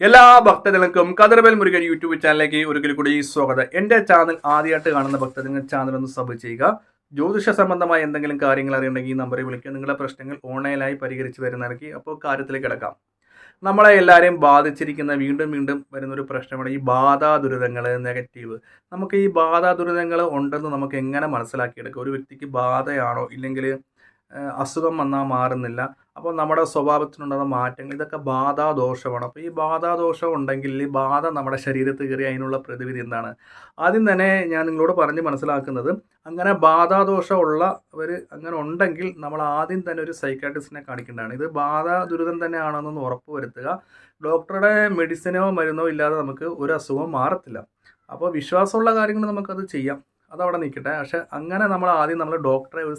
എല്ലാ ഭക്തജനങ്ങൾക്കും കതിർവേൽ മുരുകൻ യൂട്യൂബ് ചാനലിലേക്ക് ഒരിക്കൽ കൂടി സ്വാഗതം. എൻ്റെ ചാനൽ ആദ്യമായിട്ട് കാണുന്ന ഭക്തജനങ്ങൾ ചാനൽ ഒന്ന് സബ് ചെയ്യുക. ജ്യോതിഷ സംബന്ധമായ എന്തെങ്കിലും കാര്യങ്ങൾ അറിയണമെങ്കിൽ ഈ നമ്പറിൽ വിളിക്കുക. നിങ്ങളുടെ പ്രശ്നങ്ങൾ ഓൺലൈനായി പരിഹരിച്ച് തരുന്നതായിരിക്കും. അപ്പോൾ കാര്യത്തിലേക്ക് കിടക്കാം. നമ്മളെ എല്ലാവരെയും ബാധിച്ചിരിക്കുന്ന വീണ്ടും വീണ്ടും വരുന്നൊരു പ്രശ്നമാണ് ഈ ബാധാ ദുരിതങ്ങൾ, നെഗറ്റീവ്. നമുക്ക് ഈ ബാധാ ദുരിതങ്ങൾ ഉണ്ടെന്ന് നമുക്ക് എങ്ങനെ മനസ്സിലാക്കിയെടുക്കാം? ഒരു വ്യക്തിക്ക് ബാധയാണോ ഇല്ലെങ്കിൽ അസുഖം വന്നാൽ മാറുന്നില്ല. അപ്പോൾ നമ്മുടെ സ്വഭാവത്തിനുണ്ടാകുന്ന മാറ്റങ്ങൾ, ഇതൊക്കെ ബാധാദോഷമാണ്. അപ്പോൾ ഈ ബാധാദോഷം ഉണ്ടെങ്കിൽ ഈ ബാധ നമ്മുടെ ശരീരത്തിൽ കയറി അതിനുള്ള പ്രതിവിധി എന്താണ്? ആദ്യം തന്നെ ഞാൻ നിങ്ങളോട് പറഞ്ഞ് മനസ്സിലാക്കുന്നത്, അങ്ങനെ ബാധാദോഷമുള്ളവർ അങ്ങനെ ഉണ്ടെങ്കിൽ നമ്മൾ ആദ്യം തന്നെ ഒരു സൈക്കാട്രിസ്റ്റിനെ കാണിക്കേണ്ടതാണ്. ഇത് ബാധാ ദുരിതം തന്നെയാണെന്നൊന്ന് ഉറപ്പ് വരുത്തുക. ഡോക്ടറുടെ മെഡിസിനോ മരുന്നോ ഇല്ലാതെ നമുക്ക് ഒരു അസുഖവും മാറത്തില്ല. അപ്പോൾ വിശ്വാസമുള്ള കാര്യങ്ങൾ നമുക്കത് ചെയ്യാം, അതവിടെ നിൽക്കട്ടെ. പക്ഷെ അങ്ങനെ നമ്മൾ ഡോക്ടറെ ഒരു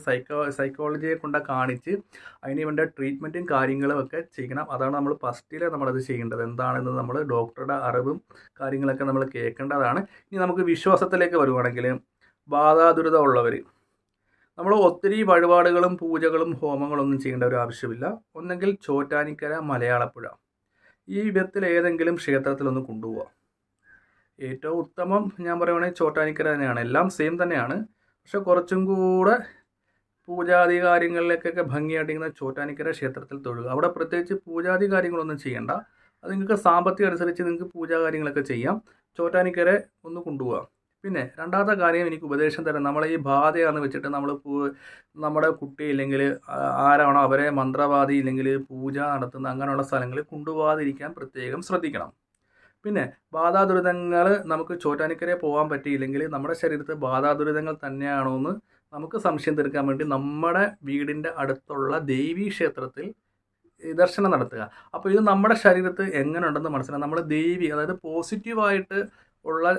സൈക്കോളജിയെ കൊണ്ട് കാണിച്ച് അതിന് വേണ്ട ട്രീറ്റ്മെൻറ്റും കാര്യങ്ങളും ഒക്കെ ചെയ്യണം. അതാണ് നമ്മൾ ഫസ്റ്റിൽ നമ്മളത് ചെയ്യേണ്ടത്. എന്താണെന്ന് നമ്മൾ ഡോക്ടറുടെ അറിവും കാര്യങ്ങളൊക്കെ നമ്മൾ കേൾക്കേണ്ടതാണ്. ഇനി നമുക്ക് വിശ്വാസത്തിലേക്ക് വരുവാണെങ്കിൽ, ബാധാദുരിതം ഉള്ളവർ നമ്മൾ ഒത്തിരി വഴിപാടുകളും പൂജകളും ഹോമങ്ങളൊന്നും ചെയ്യേണ്ട ഒരു ആവശ്യമില്ല. ഒന്നെങ്കിൽ ചോറ്റാനിക്കര, മലയാളപ്പുഴ, ഈ വിധത്തിൽ ഏതെങ്കിലും ക്ഷേത്രത്തിലൊന്ന് കൊണ്ടുപോവുക. ഏറ്റവും ഉത്തമം ഞാൻ പറയുവാണെങ്കിൽ ചോറ്റാനിക്കര തന്നെയാണ്. എല്ലാം സെയിം തന്നെയാണ്, പക്ഷെ കുറച്ചും കൂടെ പൂജാതി കാര്യങ്ങളിലേക്കൊക്കെ ഭംഗിയായിട്ടിരിക്കുന്ന ചോറ്റാനിക്കര ക്ഷേത്രത്തിൽ തൊഴുക. അവിടെ പ്രത്യേകിച്ച് പൂജാതി കാര്യങ്ങളൊന്നും ചെയ്യണ്ട. അത് നിങ്ങൾക്ക് സാമ്പത്തികം അനുസരിച്ച് നിങ്ങൾക്ക് പൂജാ കാര്യങ്ങളൊക്കെ ചെയ്യാം. ചോറ്റാനിക്കര ഒന്ന് കൊണ്ടുപോകാം. പിന്നെ രണ്ടാമത്തെ കാര്യം, എനിക്ക് ഉപദേശം തരാം. നമ്മളെ ഈ ബാധയാന്ന് വെച്ചിട്ട് നമ്മുടെ കുട്ടി ഇല്ലെങ്കിൽ ആരാണോ അവരെ മന്ത്രവാദി ഇല്ലെങ്കിൽ പൂജ നടത്തുന്ന അങ്ങനെയുള്ള സ്ഥലങ്ങളിൽ കൊണ്ടുപോകാതിരിക്കാൻ പ്രത്യേകം ശ്രദ്ധിക്കണം. പിന്നെ ബാധാദുരിതങ്ങൾ നമുക്ക് ചോറ്റാനിക്കരയിൽ പോകാൻ പറ്റിയില്ലെങ്കിൽ നമ്മുടെ ശരീരത്തിൽ ബാധാദുരിതങ്ങൾ തന്നെയാണോ എന്ന് നമുക്ക് സംശയം തീർക്കാൻ വേണ്ടി നമ്മുടെ വീടിൻ്റെ അടുത്തുള്ള ദേവീ ക്ഷേത്രത്തിൽ ദർശനം നടത്തുക. അപ്പോൾ ഇത് നമ്മുടെ ശരീരത്തിൽ എങ്ങനെ ഉണ്ടെന്ന് മനസ്സിലാക്കാം. നമ്മൾ ദേവി, അതായത് പോസിറ്റീവായിട്ട് ഉള്ള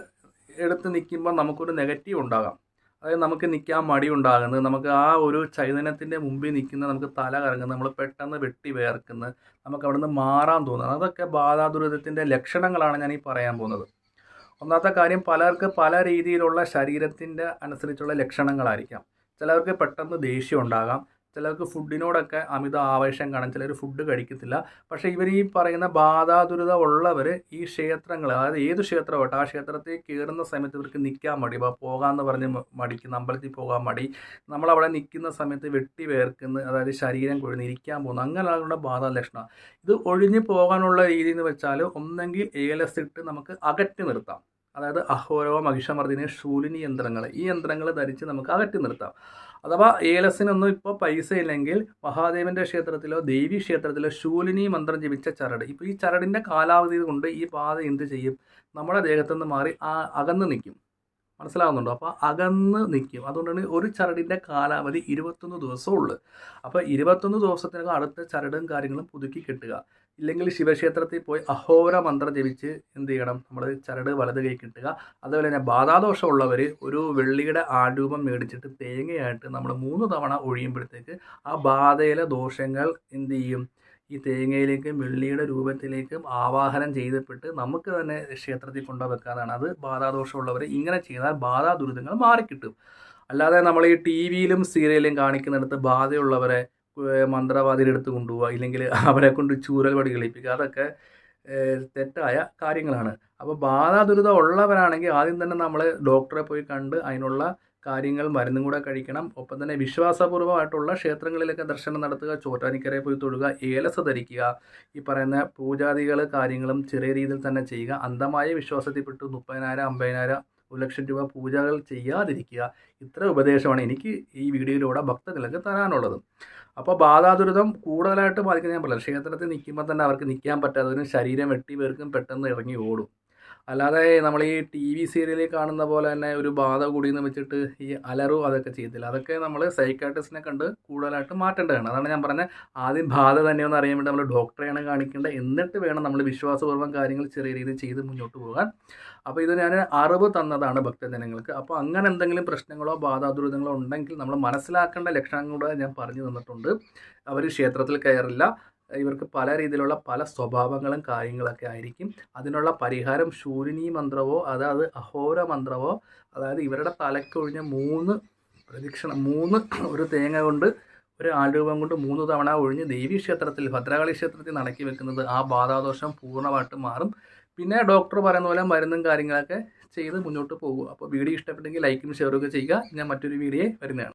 എടുത്ത് നിൽക്കുമ്പോൾ നമുക്കൊരു നെഗറ്റീവ് ഉണ്ടാകാം. അതായത് നമുക്ക് നിൽക്കാൻ മടി ഉണ്ടാകുന്നത്, നമുക്ക് ആ ഒരു ചൈതന്യത്തിൻ്റെ മുമ്പിൽ നിൽക്കുന്ന നമുക്ക് തല കറങ്ങുന്നത്, നമ്മൾ പെട്ടെന്ന് വെട്ടി വേർക്കുന്നത്, നമുക്ക് അവിടെ നിന്ന് മാറാൻ തോന്നുന്നത്, അതൊക്കെ ബാധാദുരിതത്തിൻ്റെ ലക്ഷണങ്ങളാണ് ഞാൻ ഈ പറയാൻ പോകുന്നത്. ഒന്നാമത്തെ കാര്യം, പലർക്ക് പല രീതിയിലുള്ള ശരീരത്തിൻ്റെ അനുസരിച്ചുള്ള ലക്ഷണങ്ങളായിരിക്കാം. ചിലർക്ക് പെട്ടെന്ന് ദേഷ്യം ഉണ്ടാകാം, ചിലർക്ക് ഫുഡിനോടൊക്കെ അമിത ആവേശം കാണും, ചിലർ ഫുഡ് കഴിക്കത്തില്ല. പക്ഷേ ഇവർ ഈ പറയുന്ന ബാധാദുരിതം ഉള്ളവർ ഈ ക്ഷേത്രങ്ങൾ, അതായത് ഏത് ക്ഷേത്രമാവട്ടെ, ആ ക്ഷേത്രത്തിൽ കയറുന്ന സമയത്ത് ഇവർക്ക് നിൽക്കാൻ മടി, പോകാമെന്ന് പറഞ്ഞ് മടിക്കുന്ന, അമ്പലത്തിൽ പോകാൻ മടി, നമ്മളവിടെ നിൽക്കുന്ന സമയത്ത് വെട്ടി വേർക്കുന്ന, അതായത് ശരീരം കൊഴുന്ന് ഇരിക്കാൻ പോകുന്നു, അങ്ങനെയുള്ള ബാധാ ലക്ഷണം. ഇത് ഒഴിഞ്ഞു പോകാനുള്ള രീതി എന്ന് വെച്ചാൽ, ഒന്നെങ്കിൽ ഏലസിട്ട് നമുക്ക് അകറ്റി നിർത്താം. അതായത് അഹോരവ, മഹിഷമർദിനി, ശൂലിനി യന്ത്രങ്ങൾ, ഈ യന്ത്രങ്ങൾ ധരിച്ച് നമുക്ക് അകറ്റി നിർത്താം. അഥവാ ഏലസിനൊന്നും ഇപ്പോൾ പൈസ ഇല്ലെങ്കിൽ മഹാദേവൻ്റെ ക്ഷേത്രത്തിലോ ദേവി ക്ഷേത്രത്തിലോ ശൂലിനി മന്ത്രം ജപിച്ച ചരട്, ഇപ്പോൾ ഈ ചരടിൻ്റെ കാലാവധി കൊണ്ട് ഈ ബാധ എന്ത് ചെയ്യും? നമ്മുടെ ദേഹത്തുനിന്ന് മാറി അകന്ന് നിൽക്കും. മനസ്സിലാകുന്നുണ്ടോ? അപ്പോൾ അകന്ന് നിൽക്കും. അതുകൊണ്ടാണ് ഒരു ചരടിൻ്റെ കാലാവധി 21 ദിവസമുള്ളൂ. അപ്പോൾ 21 ദിവസത്തിനകം അടുത്ത ചരടും കാര്യങ്ങളും പുതുക്കി കെട്ടുക. ഇല്ലെങ്കിൽ ശിവക്ഷേത്രത്തിൽ പോയി അഹോര മന്ത്രം ജപിച്ച് എന്ത് ചെയ്യണം? നമ്മൾ ചരട് വലത് കൈ കിട്ടുക. അതുപോലെ തന്നെ ബാധാദോഷമുള്ളവർ ഒരു വെള്ളിയുടെ ആരൂപം മേടിച്ചിട്ട് തേങ്ങയായിട്ട് നമ്മൾ 3 തവണ ഒഴിയുമ്പോഴത്തേക്ക് ആ ബാധയിലെ ദോഷങ്ങൾ എന്ത് ചെയ്യും? ഈ തേങ്ങയിലേക്കും വെള്ളിയുടെ രൂപത്തിലേക്കും ആവാഹനം ചെയ്തപ്പെട്ട് നമുക്ക് തന്നെ ക്ഷേത്രത്തിൽ കൊണ്ടുവെക്കാതാണ്. അത് ബാധാദോഷമുള്ളവർ ഇങ്ങനെ ചെയ്താൽ ബാധാ ദുരിതങ്ങൾ മാറിക്കിട്ടും. അല്ലാതെ നമ്മൾ ഈ ടി വിയിലും സീരിയലിലും കാണിക്കുന്നിടത്ത് ബാധയുള്ളവരെ മന്ത്രവാദിയുടെ കൊണ്ടുപോവുക, ഇല്ലെങ്കിൽ അവരെ കൊണ്ട് ചൂരൽ വടി കളിപ്പിക്കുക, അതൊക്കെ തെറ്റായ കാര്യങ്ങളാണ്. അപ്പോൾ ബാധാദുരിതം ഉള്ളവരാണെങ്കിൽ ആദ്യം തന്നെ നമ്മൾ ഡോക്ടറെ പോയി കണ്ട് അതിനുള്ള കാര്യങ്ങൾ, മരുന്നും കൂടെ കഴിക്കണം. ഒപ്പം തന്നെ വിശ്വാസപൂർവ്വമായിട്ടുള്ള ക്ഷേത്രങ്ങളിലൊക്കെ ദർശനം നടത്തുക, ചോറ്റാനിക്കരയിൽ പോയി തൊഴുക, ഏലസ് ധരിക്കുക, ഈ പറയുന്ന പൂജാദികൾ കാര്യങ്ങളും ചെറിയ രീതിയിൽ തന്നെ ചെയ്യുക. അന്ധമായ വിശ്വാസത്തിൽപ്പെട്ട് 30,000, 50,000, 1,00,000 രൂപ പൂജകൾ ചെയ്യാതിരിക്കുക. ഇത്ര ഉപദേശമാണ് എനിക്ക് ഈ വീഡിയോയിലൂടെ ഭക്തജനങ്ങൾക്ക് തരാനുള്ളത്. അപ്പോൾ ബാധാദുരിതം കൂടുതലായിട്ട് ബാധിക്കുന്ന ഞാൻ പറയാം. ക്ഷേത്രത്തിൽ നിൽക്കുമ്പോൾ തന്നെ അവർക്ക് നിൽക്കാൻ പറ്റാത്തതിന് ശരീരം വെട്ടി പേർക്കും പെട്ടെന്ന് ഇറങ്ങി ഓടും. അല്ലാതെ നമ്മൾ ഈ ടി വി സീരിയലിൽ കാണുന്ന പോലെ തന്നെ ഒരു ബാധ കൂടിയെന്ന് വെച്ചിട്ട് ഈ അലറും അതൊക്കെ ചെയ്യത്തില്ല. അതൊക്കെ നമ്മൾ സൈക്കാട്രിസ്റ്റിനെ കണ്ട് കൂടുതലായിട്ട് മാറ്റേണ്ടതാണ്. അതാണ് ഞാൻ പറഞ്ഞത്, ആദ്യം ബാധ തന്നെയൊന്ന് അറിയാൻ വേണ്ടി നമ്മൾ ഡോക്ടറെയാണ് കാണിക്കേണ്ടത്. എന്നിട്ട് വേണം നമ്മൾ വിശ്വാസപൂർവ്വം കാര്യങ്ങൾ ചെറിയ രീതിയിൽ ചെയ്ത് മുന്നോട്ട് പോകാൻ. അപ്പോൾ ഇത് ഞാൻ അറിവ് തന്നതാണ് ഭക്തജനങ്ങൾക്ക്. അപ്പോൾ അങ്ങനെ എന്തെങ്കിലും പ്രശ്നങ്ങളോ ബാധാദുരിതങ്ങളോ ഉണ്ടെങ്കിൽ നമ്മൾ മനസ്സിലാക്കേണ്ട ലക്ഷണം കൂടെ ഞാൻ പറഞ്ഞു തന്നിട്ടുണ്ട്. അവർ ക്ഷേത്രത്തിൽ കയറില്ല, ഇവർക്ക് പല രീതിയിലുള്ള പല സ്വഭാവങ്ങളും കാര്യങ്ങളൊക്കെ ആയിരിക്കും. അതിനുള്ള പരിഹാരം ശൂലിനി മന്ത്രമോ അതായത് അഹോര മന്ത്രമോ, അതായത് ഇവരുടെ തലക്കൊഴിഞ്ഞ 3 പ്രദക്ഷിണം, 3 ഒരു തേങ്ങ കൊണ്ട് ഒരു ആൾരൂപം കൊണ്ട് 3 തവണ ഒഴിഞ്ഞ് ദേവീക്ഷേത്രത്തിൽ ഭദ്രകാളി ക്ഷേത്രത്തിൽ നടക്കി വെക്കുന്നത് ആ ബാധാദോഷം പൂർണ്ണമായിട്ട് മാറും. പിന്നെ ഡോക്ടർ പറയുന്ന പോലെ മരുന്നും കാര്യങ്ങളൊക്കെ ചെയ്ത് മുന്നോട്ട് പോകുക. അപ്പോൾ വീഡിയോ ഇഷ്ടപ്പെട്ടെങ്കിൽ ലൈക്കും ഷെയറും ഒക്കെ ചെയ്യുക. ഞാൻ മറ്റൊരു വീഡിയോ വരുന്നതാണ്.